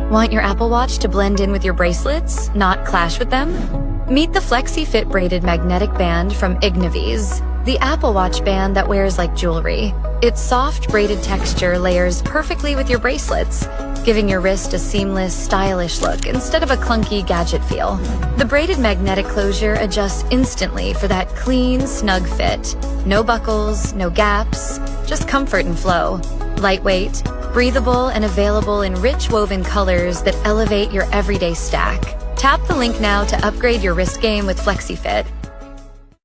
Want your Apple Watch to blend in with your bracelets, not clash with them? Meet the FlexiFit braided magnetic band from Igniviz, the Apple Watch band that wears like jewelry. Its soft braided texture layers perfectly with your bracelets, giving your wrist a seamless, stylish look instead of a clunky gadget feel. The braided magnetic closure adjusts instantly for that clean, snug fit. No buckles, no gaps, just comfort and flow. Lightweight, breathable, and available in rich woven colors that elevate your everyday stack. Tap the link now to upgrade your wrist game with FlexiFit.